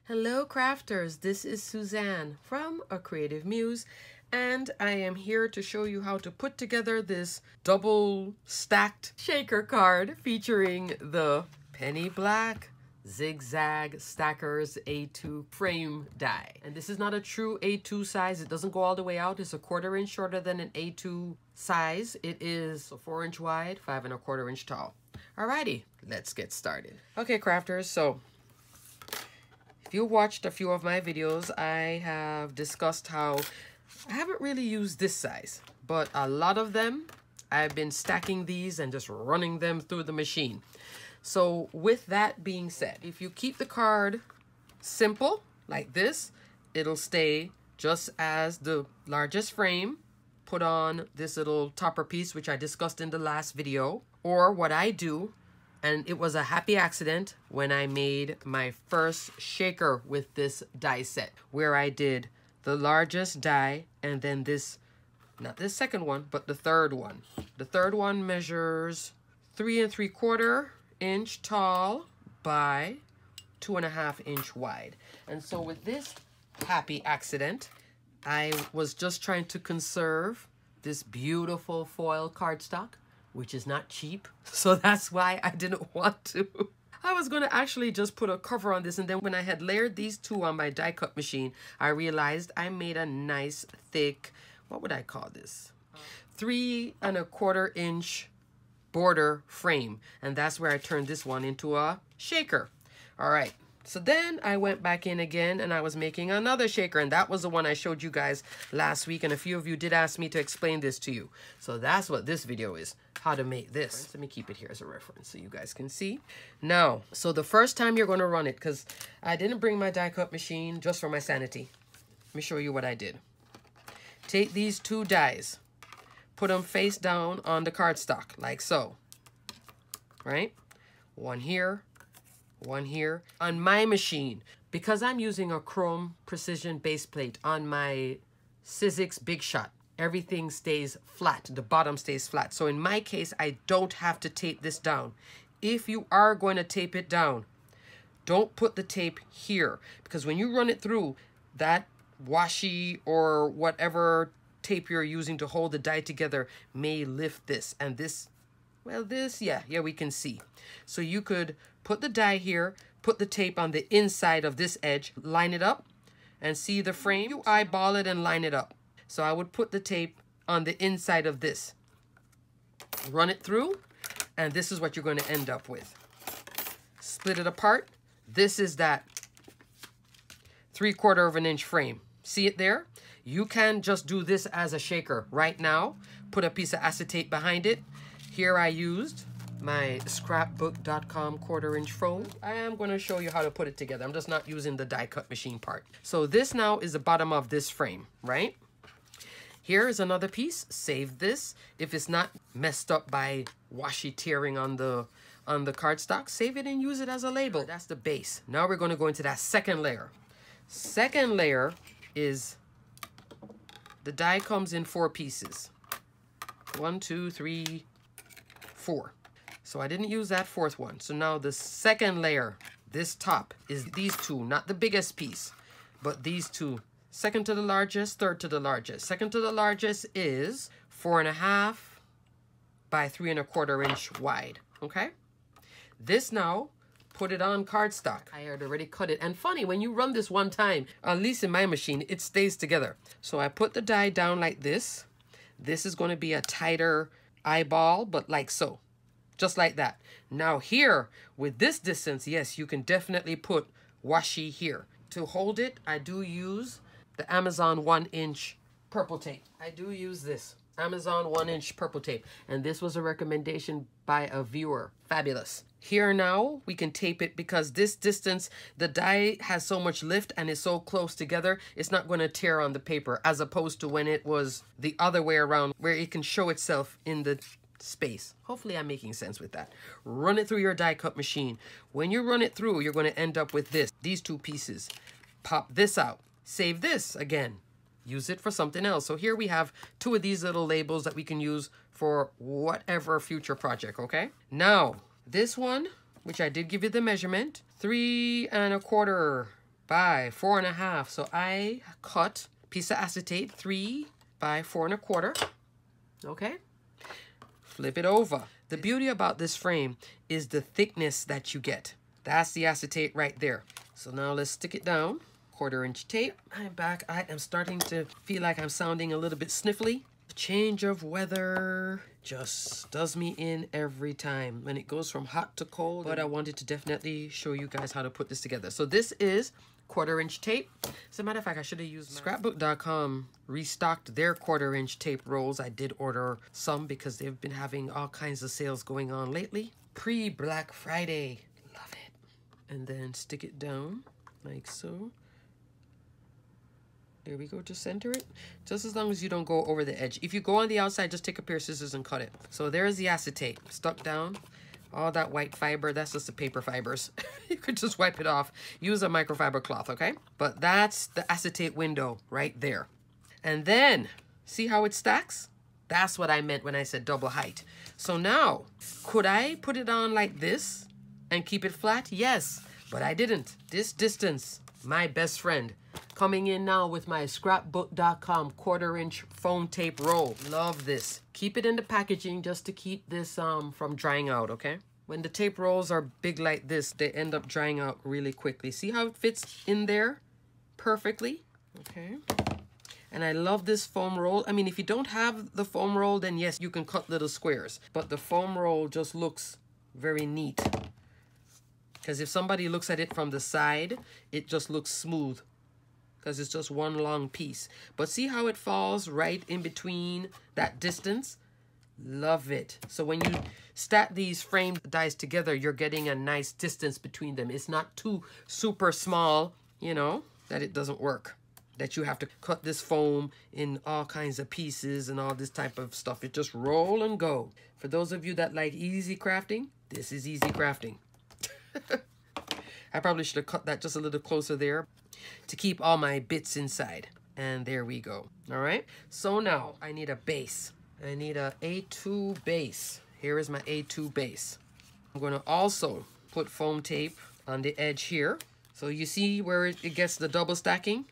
Hello crafters, this is Suzanne from A Creative Muse, and I am here to show you how to put together this double stacked shaker card featuring the penny black Zig Zag Stackers A2 frame die. And this is not a true A2 size. It doesn't go all the way out. It's a 1/4 inch shorter than an A2 size. It is 4 inch wide, 5 1/4 inch tall. Alrighty, let's get started. Okay crafters, so if you watched a few of my videos, I have discussed how I haven't really used this size, but a lot of them, I've been stacking these and just running them through the machine. So with that being said, if you keep the card simple like this, it'll stay just as the largest frame. Put on this little topper piece, which I discussed in the last video, or what I do. And it was a happy accident when I made my first shaker with this die set, where I did the largest die and then this, not this second one, but the third one. The third one measures 3 3/4 inch tall by 2 1/2 inch wide. And so with this happy accident, I was just trying to conserve this beautiful foil cardstock, which is not cheap, so that's why I didn't want to. I was going to actually just put a cover on this, and then when I had layered these two on my die cut machine, I realized I made a nice thick, what would I call this? 3 1/4 inch border frame, and that's where I turned this one into a shaker. All right. So then I went back in again and I was making another shaker, and that was the one I showed you guys last week, and a few of you did ask me to explain this to you. So that's what this video is, how to make this. Let me keep it here as a reference so you guys can see. Now, so the first time you're going to run it, because I didn't bring my die cut machine just for my sanity. Let me show you what I did. Take these two dies, put them face down on the cardstock like so, right? One here. One here. On my machine, because I'm using a chrome precision base plate on my Sizzix Big Shot, everything stays flat. The bottom stays flat. So in my case, I don't have to tape this down. If you are going to tape it down, don't put the tape here, because when you run it through, that washi or whatever tape you're using to hold the die together may lift this, and this, well, this, yeah, we can see. So you could put the die here, put the tape on the inside of this edge, line it up, and see the frame. You eyeball it and line it up. So I would put the tape on the inside of this, run it through, and this is what you're going to end up with. Split it apart. This is that 3/4 inch frame. See it there? You can just do this as a shaker right now. Put a piece of acetate behind it. Here I used my scrapbook.com 1/4 inch foam. I am going to show you how to put it together. I'm just not using the die cut machine part. So this now is the bottom of this frame, right? Here is another piece. Save this. If it's not messed up by washi tearing on the cardstock, save it and use it as a label. That's the base. Now we're going to go into that second layer. Second layer is the die comes in 4 pieces. 1, 2, 3, 4. So I didn't use that 4th one. So now the second layer, this top, is these two, not the biggest piece, but these two. Second to the largest, third to the largest. Second to the largest is 4 1/2 by 3 1/4 inch wide. Okay? This now, put it on cardstock. I had already cut it. And funny, when you run this one time, at least in my machine, it stays together. So I put the die down like this. This is going to be a tighter eyeball, but like so. Just like that. Now here, with this distance, yes, you can definitely put washi here. To hold it, I do use the Amazon 1 inch purple tape. I do use this Amazon 1 inch purple tape. And this was a recommendation by a viewer. Fabulous. Here now, we can tape it because this distance, the die has so much lift and is so close together, it's not going to tear on the paper, as opposed to when it was the other way around, where it can show itself in the space. Hopefully I'm making sense with that. Run it through your die cut machine. When you run it through, you're going to end up with this, these 2 pieces. Pop this out. Save this again. Use it for something else. So here we have 2 of these little labels that we can use for whatever future project, okay? Now, this one, which I did give you the measurement, 3 1/4 by 4.5. So I cut piece of acetate 3 by 4.25. Okay. Flip it over. The beauty about this frame is the thickness that you get. That's the acetate right there. So now let's stick it down. 1/4 inch tape. I'm back. I am starting to feel like I'm sounding a little bit sniffly. The change of weather just does me in every time when it goes from hot to cold. But I wanted to definitely show you guys how to put this together. So this is 1/4 inch tape. As a matter of fact, I should have used scrapbook.com restocked their 1/4 inch tape rolls. I did order some because they've been having all kinds of sales going on lately. Pre-Black Friday. Love it. And then stick it down like so. There we go, just center it. Just as long as you don't go over the edge. If you go on the outside, just take a pair of scissors and cut it. So there's the acetate stuck down. All that white fiber, that's just the paper fibers. You could just wipe it off. Use a microfiber cloth, okay? But that's the acetate window right there. And then, see how it stacks? That's what I meant when I said double height. So now, could I put it on like this and keep it flat? Yes, but I didn't. This distance, my best friend. Coming in now with my scrapbook.com 1/4 inch foam tape roll. Love this. Keep it in the packaging just to keep this from drying out, okay? When the tape rolls are big like this, they end up drying out really quickly. See how it fits in there perfectly? Okay. And I love this foam roll. I mean, if you don't have the foam roll, then yes, you can cut little squares. But the foam roll just looks very neat. Because if somebody looks at it from the side, it just looks smooth. Because it's just one long piece. But see how it falls right in between that distance? Love it. So when you stack these frame dies together, you're getting a nice distance between them. It's not too super small, you know, that it doesn't work. That you have to cut this foam in all kinds of pieces and all this type of stuff. It just roll and go. For those of you that like easy crafting, this is easy crafting. I probably should have cut that just a little closer there to keep all my bits inside. And there we go. All right. So now I need a base. I need a A2 base. Here is my A2 base. I'm going to also put foam tape on the edge here. So you see where it gets the double stacking?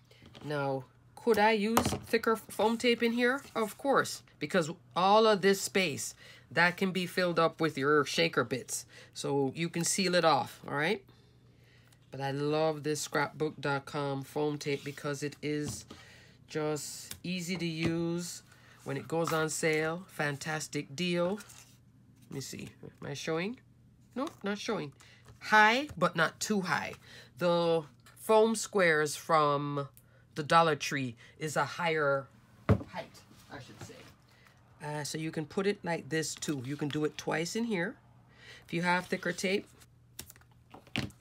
Now, could I use thicker foam tape in here? Of course, because all of this space, that can be filled up with your shaker bits. So you can seal it off, all right? But I love this scrapbook.com foam tape because it is just easy to use. When it goes on sale, fantastic deal. Let me see, am I showing? No, not showing. High, but not too high. The foam squares from the Dollar Tree is a higher height, I should say. So you can put it like this too. You can do it twice in here. If you have thicker tape,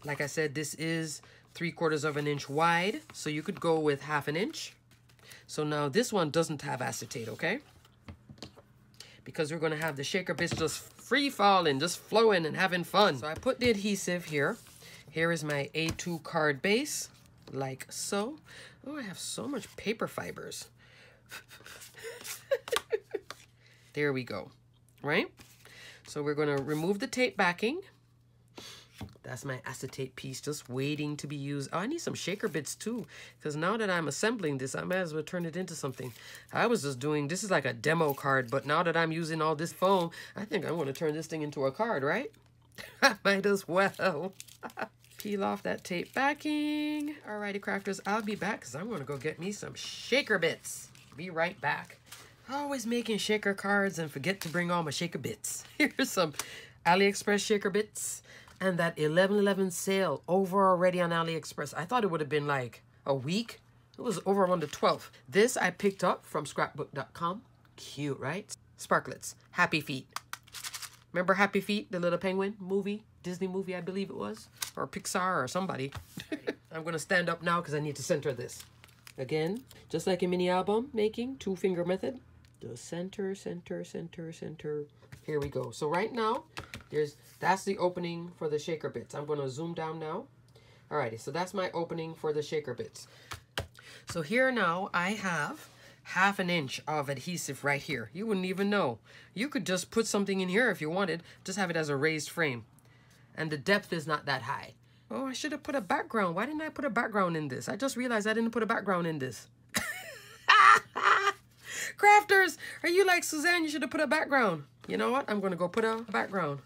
like I said, this is 3/4 of an inch wide, so you could go with 1/2 inch. So now this one doesn't have acetate, okay? Because we're going to have the shaker bits just free falling, just flowing and having fun. So I put the adhesive here. Here is my A2 card base, like so. Oh, I have so much paper fibers. There we go, right? So we're going to remove the tape backing. That's my acetate piece just waiting to be used. Oh, I need some shaker bits too, because now that I'm assembling this, I might as well turn it into something. I was just doing, this is like a demo card, but now that I'm using all this foam, I think I want to turn this thing into a card, right? I might as well. Peel off that tape backing. Alrighty, crafters, I'll be back because I'm going to go get me some shaker bits. Be right back. Always making shaker cards and forget to bring all my shaker bits. Here's some AliExpress shaker bits. And that 11/11 sale over already on AliExpress. I thought it would have been like a week. It was over on the 12th. This I picked up from scrapbook.com. Cute, right? Sparklets. Happy Feet. Remember Happy Feet, the little penguin movie? Disney movie, I believe it was. Or Pixar or somebody. I'm going to stand up now because I need to center this. Again, just like a mini album making, 2-finger method. Just center, center, center, center. Here we go. So right now, that's the opening for the shaker bits. I'm going to zoom down now. Alrighty, so that's my opening for the shaker bits. So here now I have 1/2 inch of adhesive right here. You wouldn't even know. You could just put something in here if you wanted. Just have it as a raised frame. And the depth is not that high. Oh, I should have put a background. Why didn't I put a background in this? I just realized I didn't put a background in this. Crafters, are you like Suzanne? You should have put a background. You know what? I'm going to go put a background.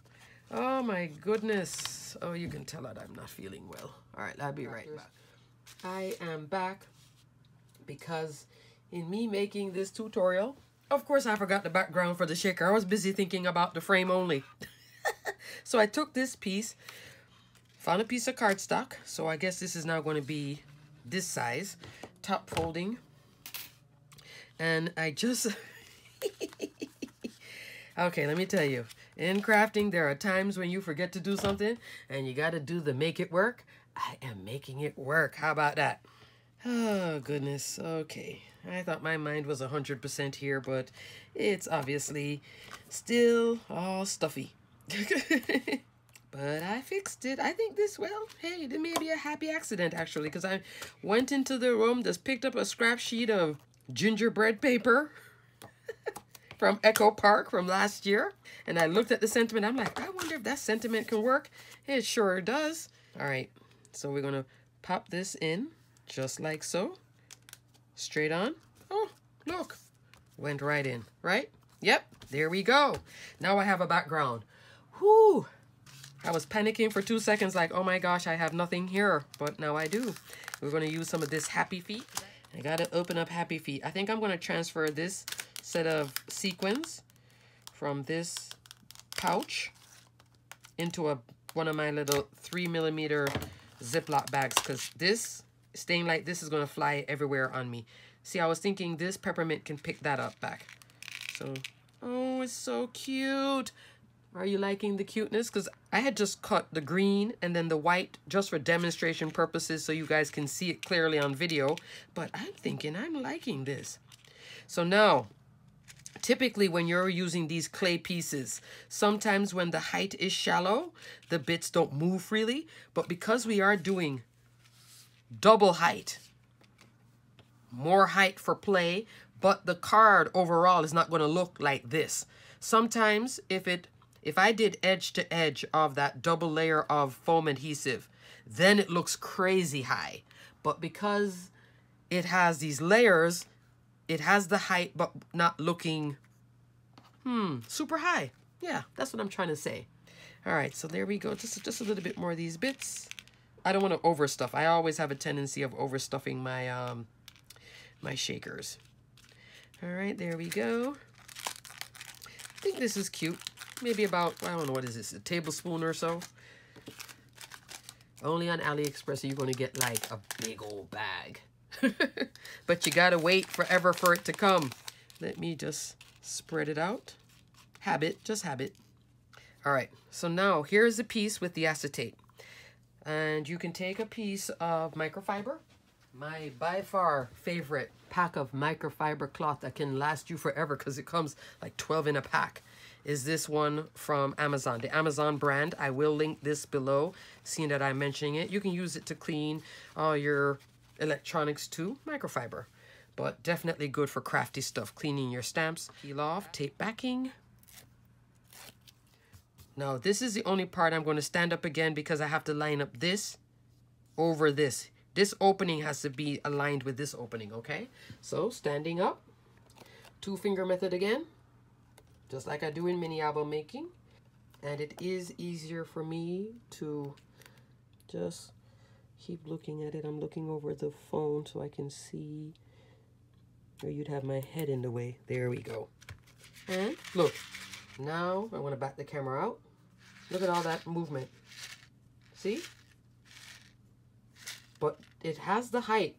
Oh my goodness. Oh, you can tell that I'm not feeling well. All right, I'll be right back. I am back because in me making this tutorial, of course I forgot the background for the shaker. I was busy thinking about the frame only. So I took this piece, found a piece of cardstock. So I guess this is now going to be this size, top folding. And I just, okay, let me tell you, in crafting, there are times when you forget to do something and you got to do the make it work. I am making it work. How about that? Oh, goodness. Okay. I thought my mind was 100% here, but it's obviously still all stuffy. But I fixed it. I think this, well, hey, there may be a happy accident, actually, because I went into the room, just picked up a scrap sheet of gingerbread paper from Echo Park from last year. And I looked at the sentiment. I'm like, I wonder if that sentiment can work. It sure does. All right. So we're going to pop this in just like so. Straight on. Oh, look. Went right in, right? Yep. There we go. Now I have a background. Whew. I was panicking for 2 seconds like, oh my gosh, I have nothing here. But now I do. We're going to use some of this Happy Feet. I got to open up Happy Feet. I think I'm going to transfer this set of sequins from this pouch into one of my little 3mm Ziploc bags, because this staying like this is going to fly everywhere on me. See, I was thinking this peppermint can pick that up back. So, oh, it's so cute. Are you liking the cuteness? Because I had just cut the green and then the white just for demonstration purposes so you guys can see it clearly on video. But I'm thinking I'm liking this. So now, typically when you're using these clay pieces, sometimes when the height is shallow, the bits don't move freely. But because we are doing double height, more height for play, but the card overall is not going to look like this. Sometimes if I did edge to edge of that double layer of foam adhesive, then it looks crazy high. But because it has these layers, it has the height, but not looking, super high. Yeah, that's what I'm trying to say. All right, so there we go. Just a little bit more of these bits. I don't want to overstuff. I always have a tendency of overstuffing my, my shakers. All right, there we go. I think this is cute. Maybe about, I don't know, what is this, a tablespoon or so? Only on AliExpress are you going to get like a big old bag. But you got to wait forever for it to come. Let me just spread it out. Habit, just habit. All right, so now here's the piece with the acetate. And you can take a piece of microfiber. My by far favorite pack of microfiber cloth that can last you forever because it comes like 12 in a pack is this one from Amazon, the Amazon brand. I will link this below, seeing that I'm mentioning it. You can use it to clean all your electronics too, microfiber. But definitely good for crafty stuff, cleaning your stamps. Peel off, tape backing. Now, this is the only part I'm going to stand up again because I have to line up this over this. This opening has to be aligned with this opening, okay? So, standing up, 2-finger method again. Just like I do in mini album making. And it is easier for me to just keep looking at it. I'm looking over the phone so I can see, or you'd have my head in the way. There we go. And look, now I want to back the camera out. Look at all that movement. See? But it has the height,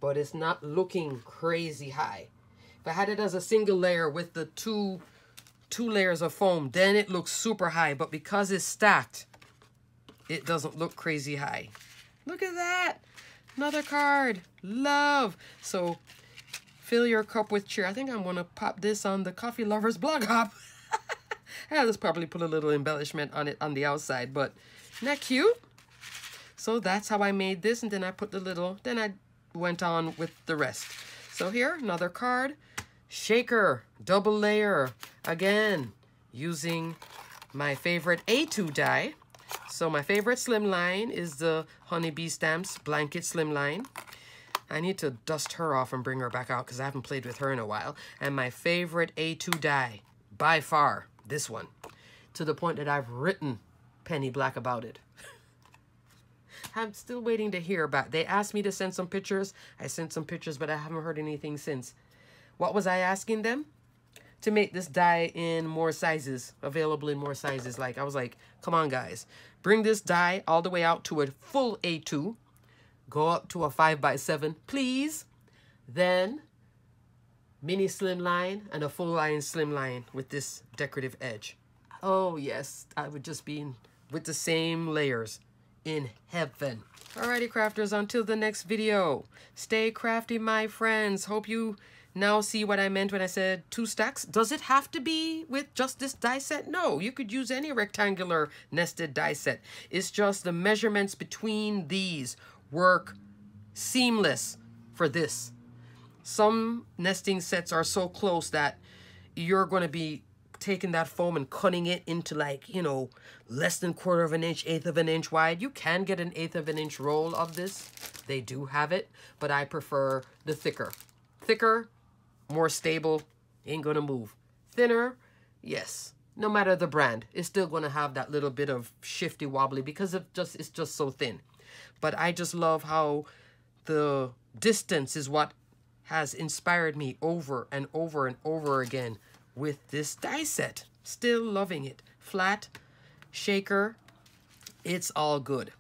but it's not looking crazy high. If I had it as a single layer with the two layers of foam, then it looks super high. But because it's stacked, it doesn't look crazy high. Look at that. Another card. Love. So fill your cup with cheer. I think I'm going to pop this on the Coffee Lovers blog hop. I'll just probably put a little embellishment on it on the outside. But isn't that cute? So that's how I made this. And then I put the little, then I went on with the rest. So here, another card. Shaker, double layer, again, using my favorite A2 die. So my favorite slimline is the Honeybee Stamps Blanket Slimline. I need to dust her off and bring her back out because I haven't played with her in a while. And my favorite A2 die, by far, this one. To the point that I've written Penny Black about it. I'm still waiting to hear back. They asked me to send some pictures. I sent some pictures, but I haven't heard anything since. What was I asking them? To make this die in more sizes, available in more sizes. Like, I was like, come on, guys. Bring this die all the way out to a full A2. Go up to a 5x7, please. Then, mini slimline and a full line slimline with this decorative edge. Oh, yes. I would just be with the same layers in heaven. Alrighty, crafters, until the next video. Stay crafty, my friends. Hope you now see what I meant when I said 2 stacks. Does it have to be with just this die set? No, you could use any rectangular nested die set. It's just the measurements between these work seamless for this. Some nesting sets are so close that you're going to be taking that foam and cutting it into, like, you know, less than 1/4 of an inch, 1/8 of an inch wide. You can get an 1/8 of an inch roll of this. They do have it, but I prefer the thicker. Thicker, more stable, ain't gonna move. Thinner, yes, no matter the brand, it's still gonna have that little bit of shifty wobbly because it's just so thin. But I just love how the distance is what has inspired me over and over and over again with this die set. Still loving it. Flat, shaker, it's all good.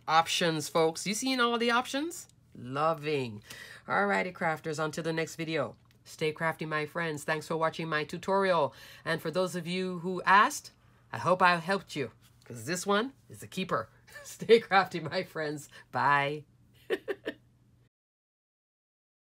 Options, folks. You seen all the options? Loving. Alrighty, crafters, on to the next video. Stay crafty, my friends. Thanks for watching my tutorial. And for those of you who asked, I hope I helped you, because this one is a keeper. Stay crafty, my friends. Bye.